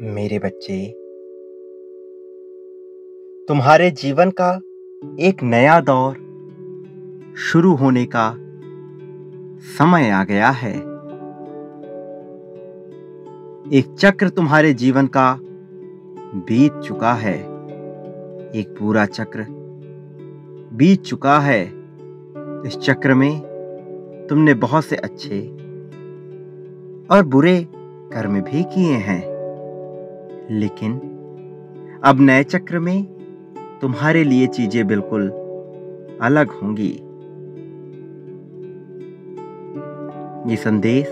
मेरे बच्चे, तुम्हारे जीवन का एक नया दौर शुरू होने का समय आ गया है। एक चक्र तुम्हारे जीवन का बीत चुका है। एक पूरा चक्र बीत चुका है। इस चक्र में तुमने बहुत से अच्छे और बुरे कर्म भी किए हैं, लेकिन अब नए चक्र में तुम्हारे लिए चीजें बिल्कुल अलग होंगी। ये संदेश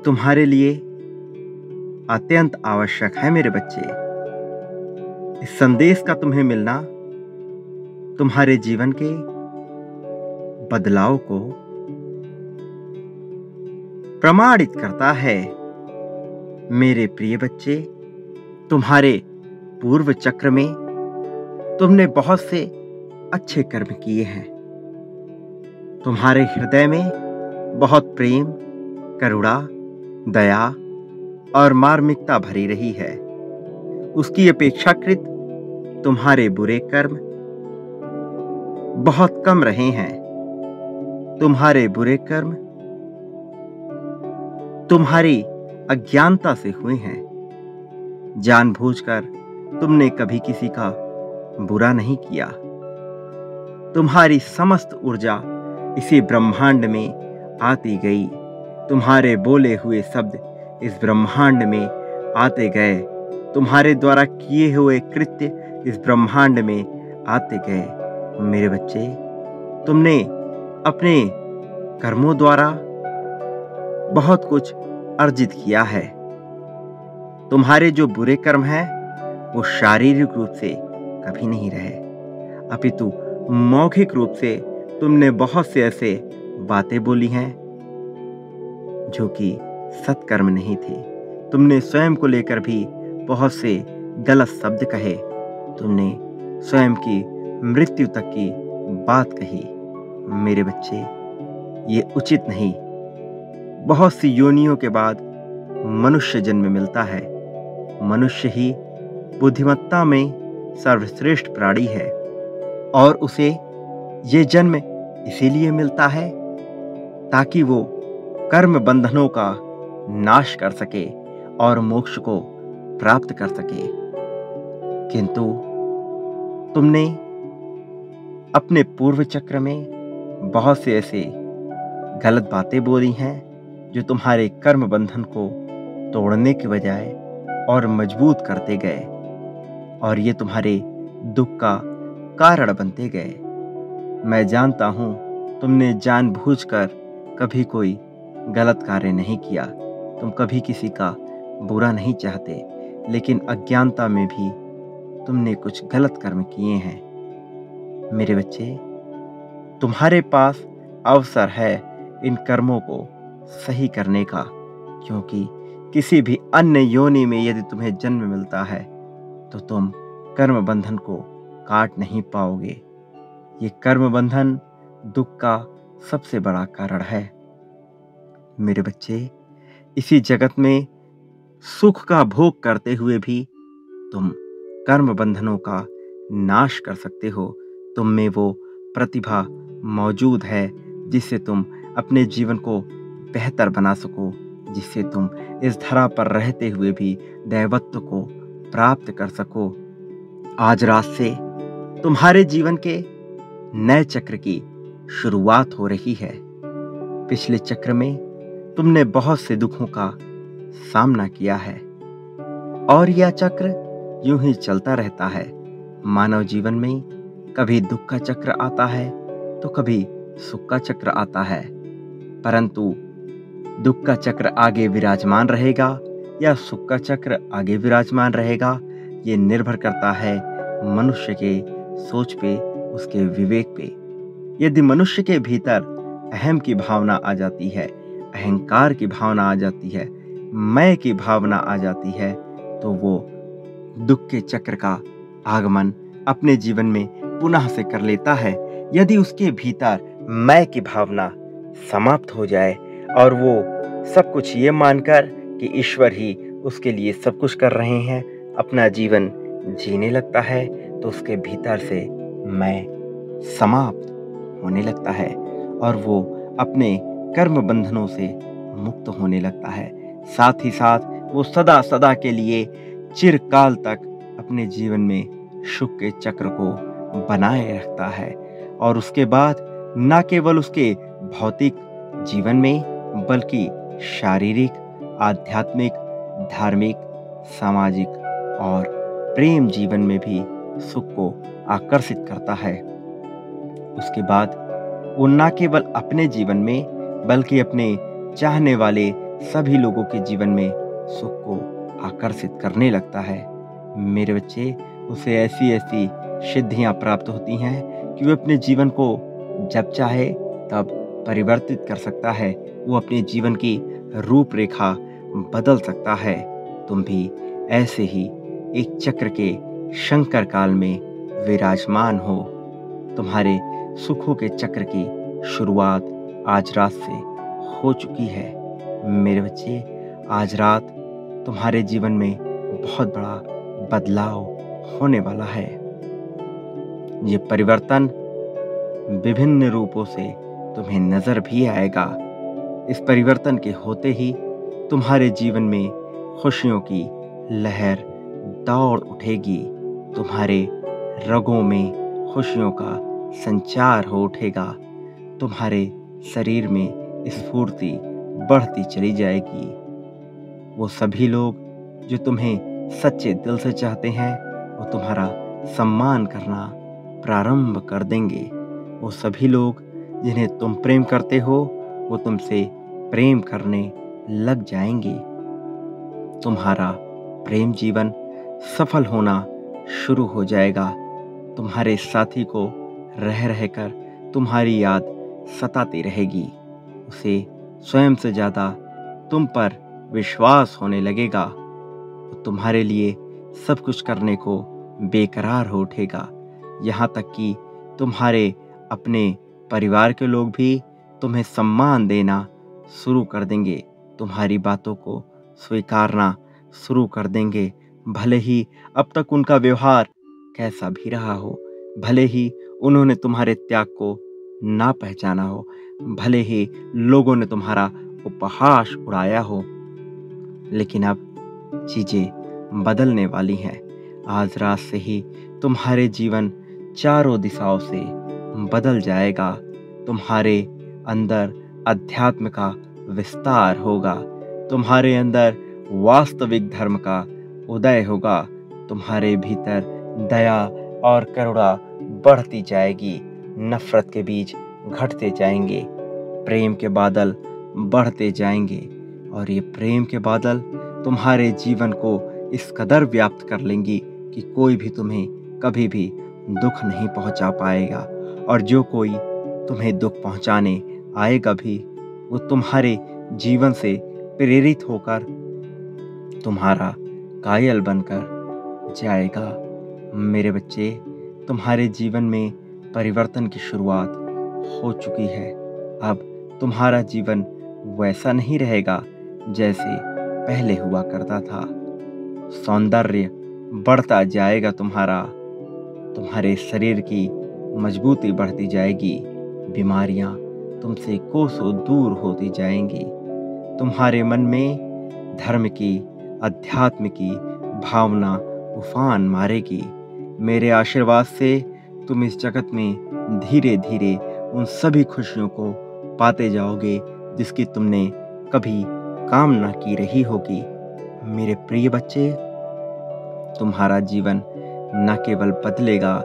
तुम्हारे लिए अत्यंत आवश्यक है मेरे बच्चे। इस संदेश का तुम्हें मिलना तुम्हारे जीवन के बदलाव को प्रमाणित करता है। मेरे प्रिय बच्चे, तुम्हारे पूर्व चक्र में तुमने बहुत से अच्छे कर्म किए हैं। तुम्हारे हृदय में बहुत प्रेम, करुणा, दया और मार्मिकता भरी रही है। उसकी अपेक्षाकृत तुम्हारे बुरे कर्म बहुत कम रहे हैं। तुम्हारे बुरे कर्म तुम्हारी अज्ञानता से हुए हैं। जानबूझकर तुमने कभी किसी का बुरा नहीं किया। तुम्हारी समस्त ऊर्जा इसी ब्रह्मांड में आती गई। तुम्हारे बोले हुए शब्द इस ब्रह्मांड में आते गए। तुम्हारे द्वारा किए हुए कृत्य इस ब्रह्मांड में आते गए। मेरे बच्चे, तुमने अपने कर्मों द्वारा बहुत कुछ अर्जित किया है। तुम्हारे जो बुरे कर्म हैं वो शारीरिक रूप से कभी नहीं रहे, अपितु मौखिक रूप से तुमने बहुत से ऐसे बातें बोली हैं जो कि सत्कर्म नहीं थे। तुमने स्वयं को लेकर भी बहुत से गलत शब्द कहे। तुमने स्वयं की मृत्यु तक की बात कही। मेरे बच्चे, ये उचित नहीं। बहुत सी योनियों के बाद मनुष्य जन्म मिलता है। मनुष्य ही बुद्धिमत्ता में सर्वश्रेष्ठ प्राणी है और उसे ये जन्म इसीलिए मिलता है ताकि वो कर्म बंधनों का नाश कर सके और मोक्ष को प्राप्त कर सके। किंतु तुमने अपने पूर्व चक्र में बहुत से ऐसे गलत बातें बोली हैं जो तुम्हारे कर्म बंधन को तोड़ने के बजाय और मजबूत करते गए, और ये तुम्हारे दुख का कारण बनते गए। मैं जानता हूं तुमने जानबूझकर कभी कोई गलत कार्य नहीं किया। तुम कभी किसी का बुरा नहीं चाहते, लेकिन अज्ञानता में भी तुमने कुछ गलत कर्म किए हैं। मेरे बच्चे, तुम्हारे पास अवसर है इन कर्मों को सही करने का, क्योंकि किसी भी अन्य योनि में यदि तुम्हें जन्म मिलता है तो तुम कर्म बंधन को काट नहीं पाओगे। ये कर्म बंधन दुख का सबसे बड़ा कारण है। मेरे बच्चे, इसी जगत में सुख का भोग करते हुए भी तुम कर्म बंधनों का नाश कर सकते हो। तुम में वो प्रतिभा मौजूद है जिससे तुम अपने जीवन को बेहतर बना सको, जिससे तुम इस धरा पर रहते हुए भी दैवत्व को प्राप्त कर सको। आज रात से तुम्हारे जीवन के नए चक्र की शुरुआत हो रही है। पिछले चक्र में तुमने बहुत से दुखों का सामना किया है और यह चक्र यूं ही चलता रहता है। मानव जीवन में कभी दुख का चक्र आता है तो कभी सुख का चक्र आता है, परंतु दुख का चक्र आगे विराजमान रहेगा या सुख का चक्र आगे विराजमान रहेगा, ये निर्भर करता है मनुष्य के सोच पे, उसके विवेक पे। यदि मनुष्य के भीतर अहम की भावना आ जाती है, अहंकार की भावना आ जाती है, मैं की भावना आ जाती है, तो वो दुख के चक्र का आगमन अपने जीवन में पुनः से कर लेता है। यदि उसके भीतर मैं की भावना समाप्त हो जाए और वो सब कुछ ये मानकर कि ईश्वर ही उसके लिए सब कुछ कर रहे हैं, अपना जीवन जीने लगता है, तो उसके भीतर से मैं समाप्त होने लगता है और वो अपने कर्म बंधनों से मुक्त होने लगता है। साथ ही साथ वो सदा सदा के लिए चिरकाल तक अपने जीवन में सुख के चक्र को बनाए रखता है और उसके बाद न केवल उसके भौतिक जीवन में बल्कि शारीरिक, आध्यात्मिक, धार्मिक, सामाजिक और प्रेम जीवन में भी सुख को आकर्षित करता है। उसके बाद वो न केवल अपने जीवन में बल्कि अपने चाहने वाले सभी लोगों के जीवन में सुख को आकर्षित करने लगता है। मेरे बच्चे, उसे ऐसी ऐसी सिद्धियां प्राप्त होती हैं कि वो अपने जीवन को जब चाहे तब परिवर्तित कर सकता है। वो अपने जीवन की रूपरेखा बदल सकता है। तुम भी ऐसे ही एक चक्र के शंकर काल में विराजमान हो। तुम्हारे सुखों के चक्र की शुरुआत आज रात से हो चुकी है। मेरे बच्चे, आज रात तुम्हारे जीवन में बहुत बड़ा बदलाव होने वाला है। ये परिवर्तन विभिन्न रूपों से तुम्हें नजर भी आएगा। इस परिवर्तन के होते ही तुम्हारे जीवन में खुशियों की लहर दौड़ उठेगी। तुम्हारे रगों में खुशियों का संचार हो उठेगा। तुम्हारे शरीर में स्फूर्ति बढ़ती चली जाएगी। वो सभी लोग जो तुम्हें सच्चे दिल से चाहते हैं, वो तुम्हारा सम्मान करना प्रारंभ कर देंगे। वो सभी लोग जिन्हें तुम प्रेम करते हो, वो तुमसे प्रेम करने लग जाएंगे। तुम्हारा प्रेम जीवन सफल होना शुरू हो जाएगा। तुम्हारे साथी को रह रहकर तुम्हारी याद सताती रहेगी। उसे स्वयं से ज़्यादा तुम पर विश्वास होने लगेगा। वो तुम्हारे लिए सब कुछ करने को बेकरार हो उठेगा। यहाँ तक कि तुम्हारे अपने परिवार के लोग भी तुम्हें सम्मान देना शुरू कर देंगे। तुम्हारी बातों को स्वीकारना शुरू कर देंगे। भले ही अब तक उनका व्यवहार कैसा भी रहा हो, भले ही उन्होंने तुम्हारे त्याग को ना पहचाना हो, भले ही लोगों ने तुम्हारा उपहास उड़ाया हो, लेकिन अब चीजें बदलने वाली हैं। आज रात से ही तुम्हारे जीवन चारों दिशाओं से बदल जाएगा। तुम्हारे अंदर अध्यात्म का विस्तार होगा। तुम्हारे अंदर वास्तविक धर्म का उदय होगा। तुम्हारे भीतर दया और करुणा बढ़ती जाएगी। नफरत के बीज घटते जाएंगे। प्रेम के बादल बढ़ते जाएंगे और ये प्रेम के बादल तुम्हारे जीवन को इस कदर व्याप्त कर लेंगी कि कोई भी तुम्हें कभी भी दुख नहीं पहुंचा पाएगा। और जो कोई तुम्हें दुख पहुंचाने आएगा भी, वो तुम्हारे जीवन से प्रेरित होकर तुम्हारा कायल बनकर जाएगा। मेरे बच्चे, तुम्हारे जीवन में परिवर्तन की शुरुआत हो चुकी है। अब तुम्हारा जीवन वैसा नहीं रहेगा जैसे पहले हुआ करता था। सौंदर्य बढ़ता जाएगा तुम्हारा। तुम्हारे शरीर की मजबूती बढ़ती जाएगी। बीमारियां तुमसे कोसों दूर होती जाएंगी। तुम्हारे मन में धर्म की, अध्यात्म की भावना उफान मारेगी। मेरे आशीर्वाद से तुम इस जगत में धीरे धीरे उन सभी खुशियों को पाते जाओगे जिसकी तुमने कभी कामना की रही होगी। मेरे प्रिय बच्चे, तुम्हारा जीवन न केवल बदलेगा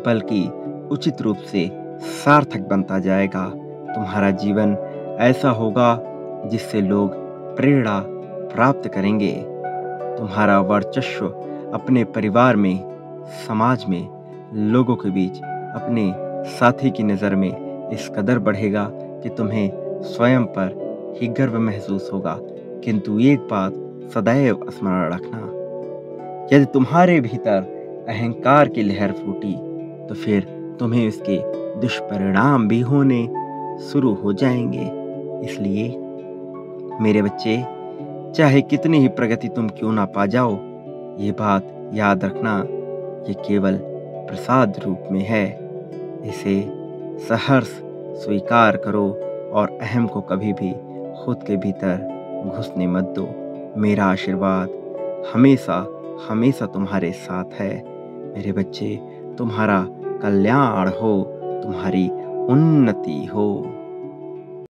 बल्कि उचित रूप से सार्थक बनता जाएगा। तुम्हारा जीवन ऐसा होगा जिससे लोग प्रेरणा प्राप्त करेंगे। तुम्हारा वर्चस्व अपने परिवार में, समाज में, लोगों के बीच, अपने साथी की नज़र में इस कदर बढ़ेगा कि तुम्हें स्वयं पर ही गर्व महसूस होगा। किंतु एक बात सदैव स्मरण रखना, यदि तुम्हारे भीतर अहंकार की लहर फूटी तो फिर तुम्हें इसके दुष्परिणाम भी होने शुरू हो जाएंगे। इसलिए मेरे बच्चे, चाहे कितनी ही प्रगति तुम क्यों ना पा जाओ, ये बात याद रखना, ये केवल प्रसाद रूप में है। इसे सहर्ष स्वीकार करो और अहम को कभी भी खुद के भीतर घुसने मत दो। मेरा आशीर्वाद हमेशा हमेशा तुम्हारे साथ है। मेरे बच्चे, तुम्हारा कल्याण हो, तुम्हारी उन्नति हो।